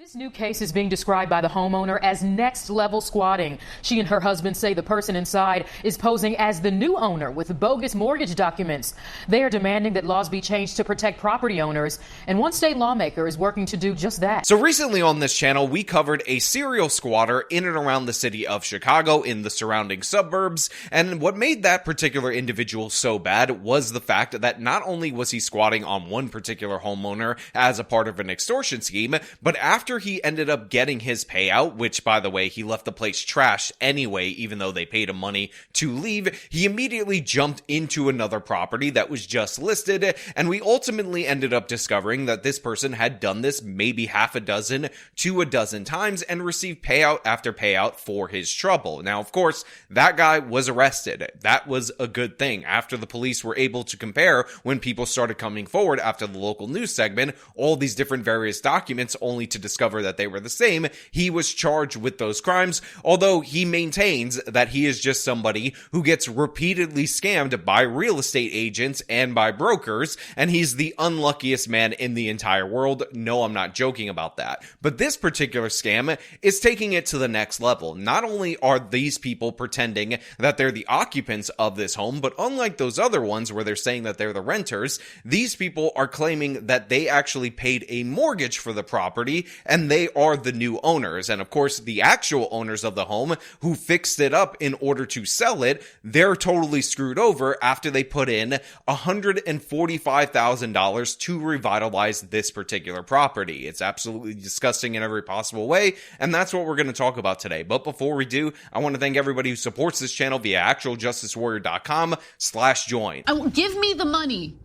This new case is being described by the homeowner as next-level squatting. She and her husband say the person inside is posing as the new owner with bogus mortgage documents. They are demanding that laws be changed to protect property owners, and one state lawmaker is working to do just that. So recently on this channel, we covered a serial squatter in and around the city of Chicago in the surrounding suburbs, and what made that particular individual so bad was the fact that not only was he squatting on one particular homeowner as a part of an extortion scheme, but after he ended up getting his payout, which by the way, he left the place trashed anyway, even though they paid him money to leave, he immediately jumped into another property that was just listed, and we ultimately ended up discovering that this person had done this maybe half a dozen to a dozen times and received payout after payout for his trouble. Now, of course, that guy was arrested. That was a good thing. After the police were able to compare, when people started coming forward after the local news segment, all these different various documents only to discover that they were the same, he was charged with those crimes, although he maintains that he is just somebody who gets repeatedly scammed by real estate agents and by brokers, and he's the unluckiest man in the entire world. No, I'm not joking about that. But this particular scam is taking it to the next level. Not only are these people pretending that they're the occupants of this home, but unlike those other ones where they're saying that they're the renters, these people are claiming that they actually paid a mortgage for the property and they are the new owners. And of course, the actual owners of the home who fixed it up in order to sell it, they're totally screwed over after they put in $145,000 to revitalize this particular property. It's absolutely disgusting in every possible way, and that's what we're going to talk about today. But before we do, I want to thank everybody who supports this channel via actualjusticewarrior.com/join. Give me the money.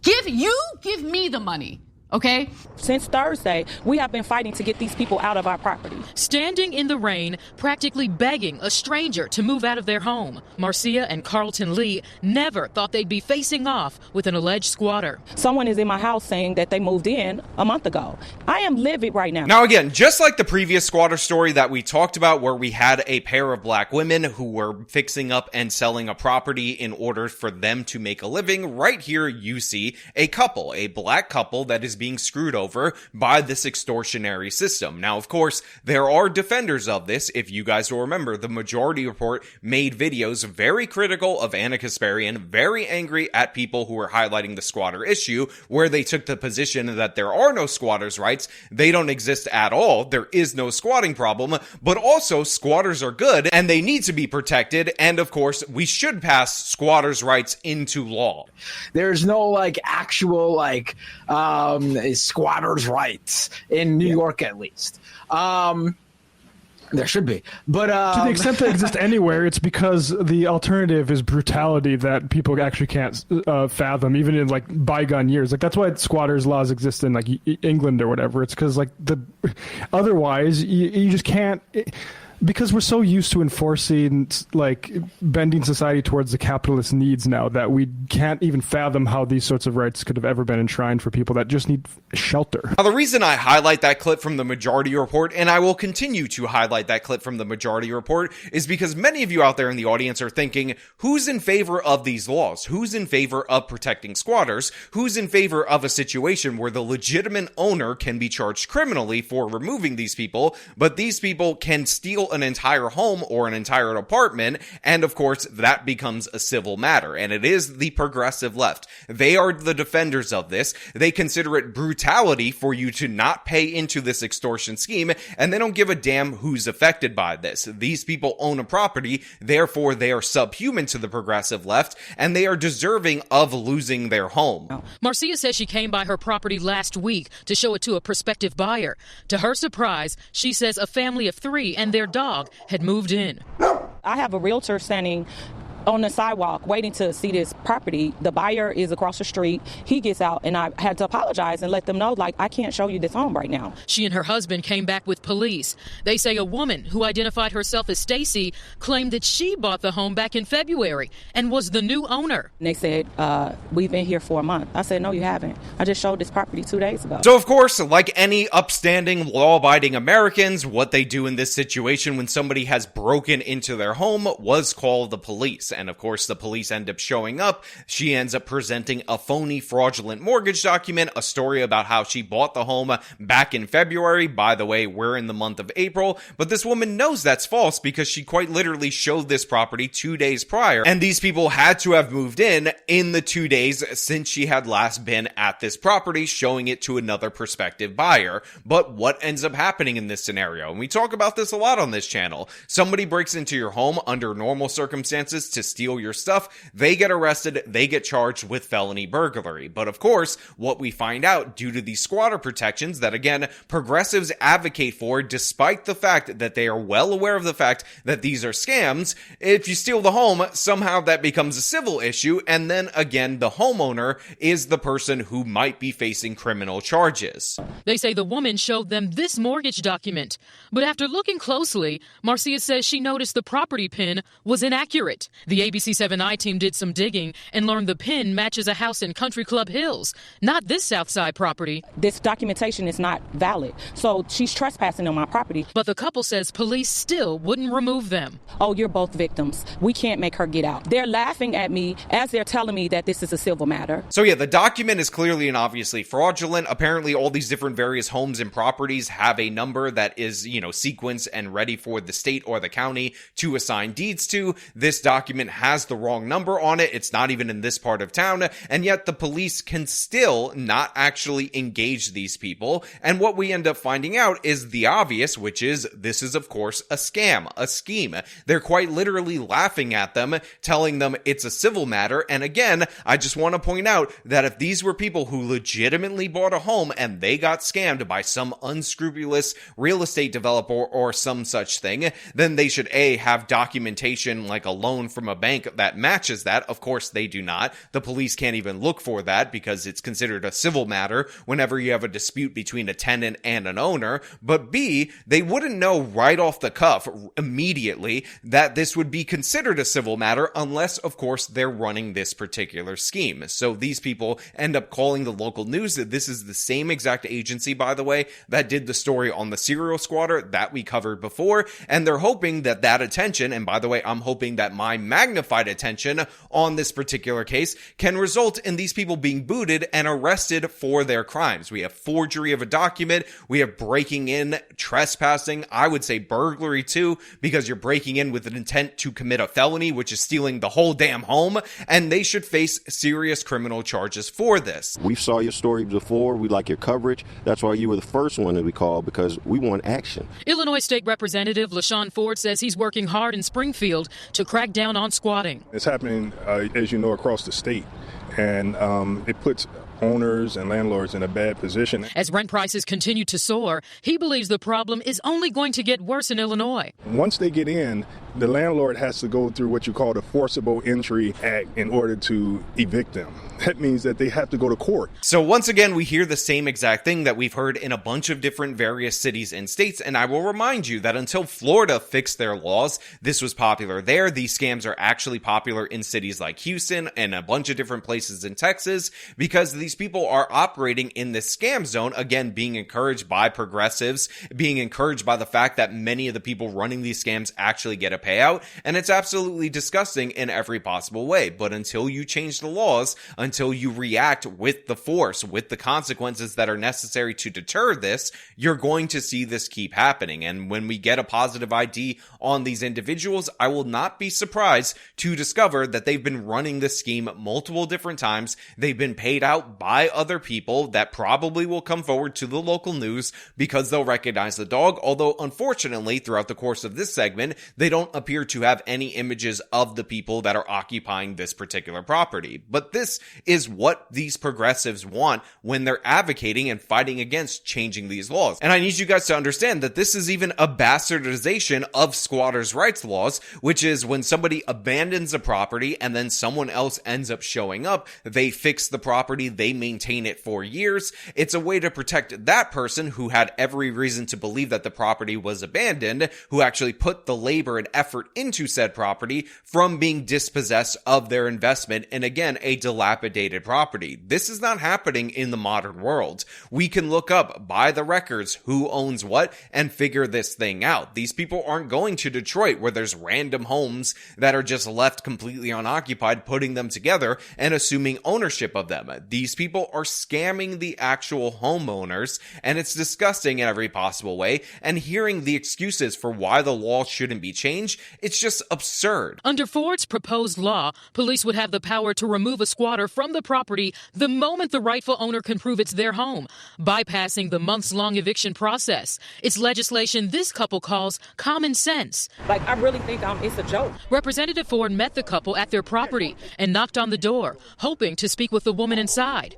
Give me the money. Okay? Since Thursday, we have been fighting to get these people out of our property. Standing in the rain, practically begging a stranger to move out of their home. Marcia and Carlton Lee never thought they'd be facing off with an alleged squatter. Someone is in my house saying that they moved in a month ago. I am livid right now. Now again, just like the previous squatter story that we talked about where we had a pair of black women who were fixing up and selling a property in order for them to make a living, right here you see a couple, a black couple that is being screwed over by this extortionary system. Now, of course, there are defenders of this. If you guys will remember, the Majority Report made videos very critical of Anna Kasparian, very angry at people who were highlighting the squatter issue, where they took the position that there are no squatters' rights, they don't exist at all, there is no squatting problem, but also squatters are good and they need to be protected, and of course, we should pass squatters' rights into law. There's no actual squatters' rights in New York, at least. There should be, but to the extent they exist anywhere, it's because the alternative is brutality that people actually can't fathom, even in bygone years. That's why squatters' laws exist in England or whatever. It's because otherwise you just can't. Because we're so used to enforcing, bending society towards the capitalist needs now that we can't even fathom how these sorts of rights could have ever been enshrined for people that just need shelter. Now, the reason I highlight that clip from the Majority Report, and I will continue to highlight that clip from the Majority Report, is because many of you out there in the audience are thinking, who's in favor of these laws? Who's in favor of protecting squatters? Who's in favor of a situation where the legitimate owner can be charged criminally for removing these people, but these people can steal an entire home or an entire apartment, and of course that becomes a civil matter? And it is the progressive left. They are the defenders of this. They consider it brutality for you to not pay into this extortion scheme, and they don't give a damn who's affected by this. These people own a property, therefore they are subhuman to the progressive left, and they are deserving of losing their home. Marcia says she came by her property last week to show it to a prospective buyer. To her surprise, she says a family of 3 and their dog had moved in. I have a realtor standing on the sidewalk waiting to see this property. The buyer is across the street. He gets out, and I had to apologize and let them know, I can't show you this home right now. She and her husband came back with police. They say a woman who identified herself as Stacy claimed that she bought the home back in February and was the new owner. And they said, we've been here for a month. I said, no, you haven't. I just showed this property 2 days ago. So, of course, like any upstanding, law-abiding Americans, what they do in this situation when somebody has broken into their home was call the police. and of course the police end up showing up. She ends up presenting a phony fraudulent mortgage document, a story about how she bought the home back in February. By the way, we're in the month of April, but this woman knows that's false because she quite literally showed this property 2 days prior, and these people had to have moved in the 2 days since she had last been at this property, showing it to another prospective buyer. But what ends up happening in this scenario, and we talk about this a lot on this channel, somebody breaks into your home under normal circumstances to steal your stuff, they get arrested, they get charged with felony burglary. But of course, what we find out due to these squatter protections that, again, progressives advocate for, despite the fact that they are well aware of the fact that these are scams, if you steal the home, somehow that becomes a civil issue, and then again, the homeowner is the person who might be facing criminal charges. They say the woman showed them this mortgage document, but after looking closely, Marcia says she noticed the property pin was inaccurate. The ABC 7i team did some digging and learned the pin matches a house in Country Club Hills, not this Southside property. This documentation is not valid, so she's trespassing on my property. But the couple says police still wouldn't remove them. Oh, you're both victims. We can't make her get out. They're laughing at me as they're telling me that this is a civil matter. So yeah, the document is clearly and obviously fraudulent. Apparently all these different various homes and properties have a number that is, sequenced and ready for the state or the county to assign deeds to. This document has the wrong number on it. It's not even in this part of town, and yet the police can still not actually engage these people. And what we end up finding out is the obvious, which is this is of course a scam, a scheme. They're quite literally laughing at them, telling them it's a civil matter. And again, I just want to point out that if these were people who legitimately bought a home and they got scammed by some unscrupulous real estate developer or some such thing, then they should have documentation like a loan from a bank that matches that. Of course they do not. The police can't even look for that because it's considered a civil matter whenever you have a dispute between a tenant and an owner. But B, they wouldn't know right off the cuff immediately that this would be considered a civil matter unless, of course, they're running this particular scheme. So these people end up calling the local news. This is the same exact agency, by the way, that did the story on the serial squatter that we covered before, and they're hoping that that attention, and by the way, I'm hoping that my magnified attention on this particular case can result in these people being booted and arrested for their crimes. We have forgery of a document, we have breaking in, trespassing, I would say burglary too, because you're breaking in with an intent to commit a felony, which is stealing the whole damn home, and they should face serious criminal charges for this. We saw your story before, we like your coverage, that's why you were the first one that we called, because we want action. Illinois State Representative LaShawn Ford says he's working hard in Springfield to crack down on squatting. It's happening, as you know, across the state, and it puts owners and landlords in a bad position. As rent prices continue to soar, he believes the problem is only going to get worse in Illinois. Once they get in, the landlord has to go through what you call the Forcible Entry Act in order to evict them. That means that they have to go to court. So once again, we hear the same exact thing that we've heard in a bunch of different various cities and states, and I will remind you that until Florida fixed their laws, this was popular there. These scams are actually popular in cities like Houston and a bunch of different places in Texas because these people are operating in this scam zone, again, being encouraged by progressives, being encouraged by the fact that many of the people running these scams actually get a payout, and it's absolutely disgusting in every possible way. But until you change the laws, until you react with the force, with the consequences that are necessary to deter this, you're going to see this keep happening. And when we get a positive ID on these individuals, I will not be surprised to discover that they've been running this scheme multiple different times. They've been paid out by other people that probably will come forward to the local news because they'll recognize the dog, although unfortunately throughout the course of this segment, they don't appear to have any images of the people that are occupying this particular property. But this is what these progressives want when they're advocating and fighting against changing these laws. And I need you guys to understand that this is even a bastardization of squatters' rights laws, which is when somebody abandons a property and then someone else ends up showing up, they fix the property, they they maintain it for years. It's a way to protect that person who had every reason to believe that the property was abandoned, who actually put the labor and effort into said property, from being dispossessed of their investment in, again, a dilapidated property. This is not happening in the modern world. We can look up by the records who owns what and figure this thing out. These people aren't going to Detroit where there's random homes that are just left completely unoccupied, putting them together and assuming ownership of them. These people are scamming the actual homeowners, and it's disgusting in every possible way. And hearing the excuses for why the law shouldn't be changed, it's just absurd. Under Ford's proposed law, police would have the power to remove a squatter from the property the moment the rightful owner can prove it's their home, bypassing the months-long eviction process. It's legislation this couple calls common sense. Like, I really think it's a joke. Representative Ford met the couple at their property and knocked on the door, hoping to speak with the woman inside.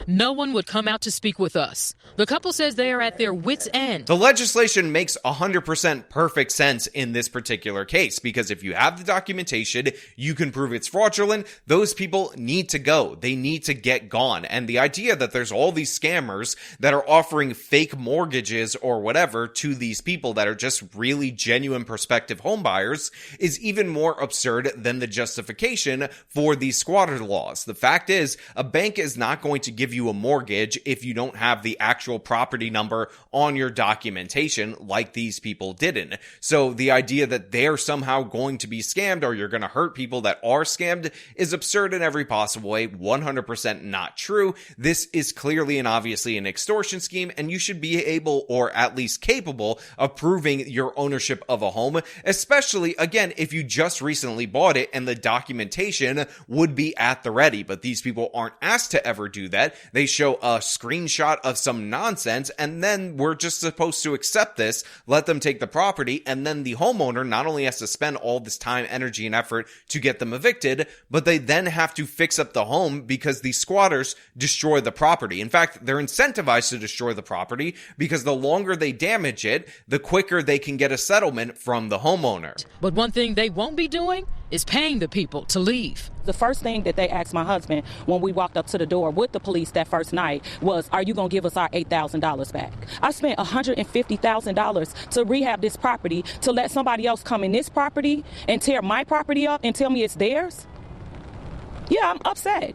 No one would come out to speak with us. The couple says they are at their wits' end. The legislation makes 100% perfect sense in this particular case, because if you have the documentation, you can prove it's fraudulent. Those people need to go. They need to get gone. And the idea that there's all these scammers that are offering fake mortgages or whatever to these people that are just really genuine prospective home buyers is even more absurd than the justification for these squatter laws. The fact is, a bank is not going to give you a mortgage if you don't have the actual property number on your documentation, like these people didn't. So the idea that they're somehow going to be scammed or you're going to hurt people that are scammed is absurd in every possible way. 100% not true. This is clearly and obviously an extortion scheme, and you should be able, or at least capable, of proving your ownership of a home, especially, again, if you just recently bought it and the documentation would be at the ready. But these people aren't asked to ever do that. They show a screenshot of some nonsense, and then we're just supposed to accept this, let them take the property, and then the homeowner not only has to spend all this time, energy, and effort to get them evicted, but they then have to fix up the home because the squatters destroy the property. In fact, they're incentivized to destroy the property because the longer they damage it, the quicker they can get a settlement from the homeowner. But one thing they won't be doing is paying the people to leave. The first thing that they asked my husband when we walked up to the door with the police that first night was, are you going to give us our $8,000 back? I spent $150,000 to rehab this property to let somebody else come in this property and tear my property up and tell me it's theirs? Yeah, I'm upset.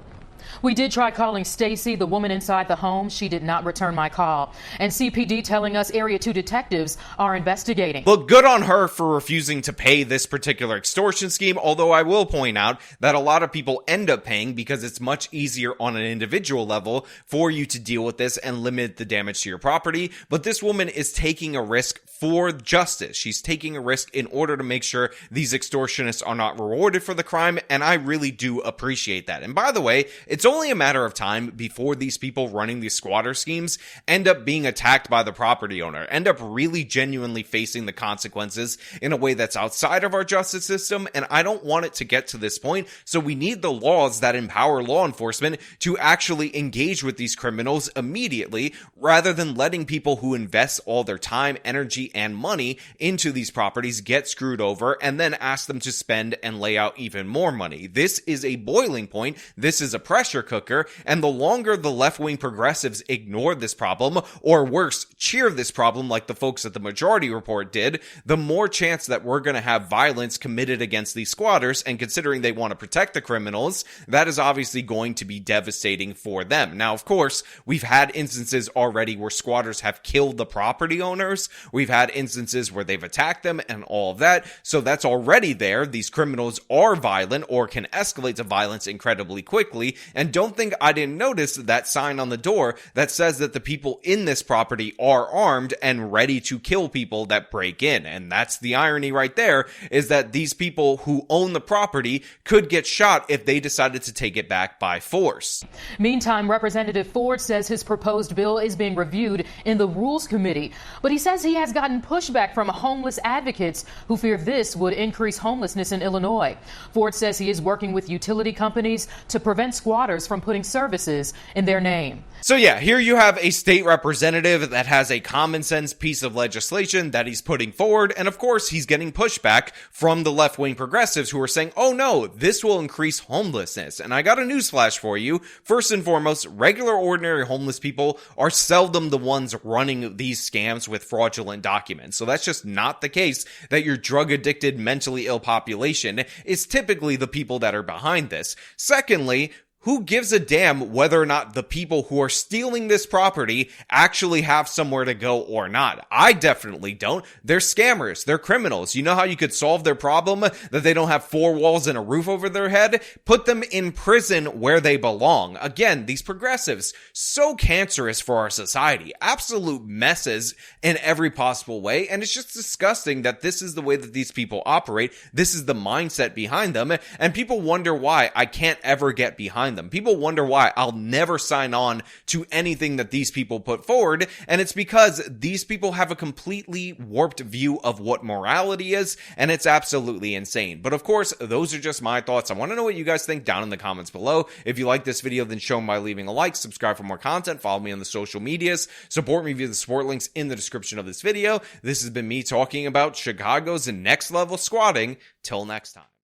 We did try calling Stacy, the woman inside the home. She did not return my call. And CPD telling us Area 2 detectives are investigating. Look, good on her for refusing to pay this particular extortion scheme, although I will point out that a lot of people end up paying because it's much easier on an individual level for you to deal with this and limit the damage to your property. But this woman is taking a risk for justice. She's taking a risk in order to make sure these extortionists are not rewarded for the crime, and I really do appreciate that. And by the way, it's only a matter of time before these people running these squatter schemes end up being attacked by the property owner, end up really genuinely facing the consequences in a way that's outside of our justice system, and I don't want it to get to this point. So we need the laws that empower law enforcement to actually engage with these criminals immediately, rather than letting people who invest all their time, energy, and money into these properties get screwed over and then ask them to spend and lay out even more money. This is a boiling point. This is a pressure cooker, and the longer the left-wing progressives ignore this problem, or worse, cheer this problem like the folks at the Majority Report did, the more chance that we're going to have violence committed against these squatters, and considering they want to protect the criminals, that is obviously going to be devastating for them. Now, of course, we've had instances already where squatters have killed the property owners. We've had instances where they've attacked them and all of that, so that's already there. These criminals are violent or can escalate to violence incredibly quickly, and don't think I didn't notice that sign on the door that says that the people in this property are armed and ready to kill people that break in. And that's the irony right there, is that these people who own the property could get shot if they decided to take it back by force. Meantime, Representative Ford says his proposed bill is being reviewed in the Rules Committee, but he says he has gotten pushback from homeless advocates who fear this would increase homelessness in Illinois. Ford says he is working with utility companies to prevent squatters squatters from putting services in their name. So yeah, here you have a state representative that has a common sense piece of legislation that he's putting forward, and of course he's getting pushback from the left-wing progressives who are saying, oh no, this will increase homelessness. And I got a newsflash for you. First and foremost, regular ordinary homeless people are seldom the ones running these scams with fraudulent documents. So that's just not the case that your drug-addicted, mentally ill population is typically the people that are behind this. Secondly, who gives a damn whether or not the people who are stealing this property actually have somewhere to go or not? I definitely don't. They're scammers. They're criminals. You know how you could solve their problem? That they don't have four walls and a roof over their head? Put them in prison where they belong. Again, these progressives, so cancerous for our society. Absolute messes in every possible way. And it's just disgusting that this is the way that these people operate. This is the mindset behind them. And people wonder why I can't ever get behind them. People wonder why I'll never sign on to anything that these people put forward, and it's because these people have a completely warped view of what morality is, and it's absolutely insane. But of course, those are just my thoughts. I want to know what you guys think down in the comments below. If you like this video, then show them by leaving a like, subscribe for more content, follow me on the social medias, support me via the support links in the description of this video. This has been me talking about Chicago's next level squatting. Till next time.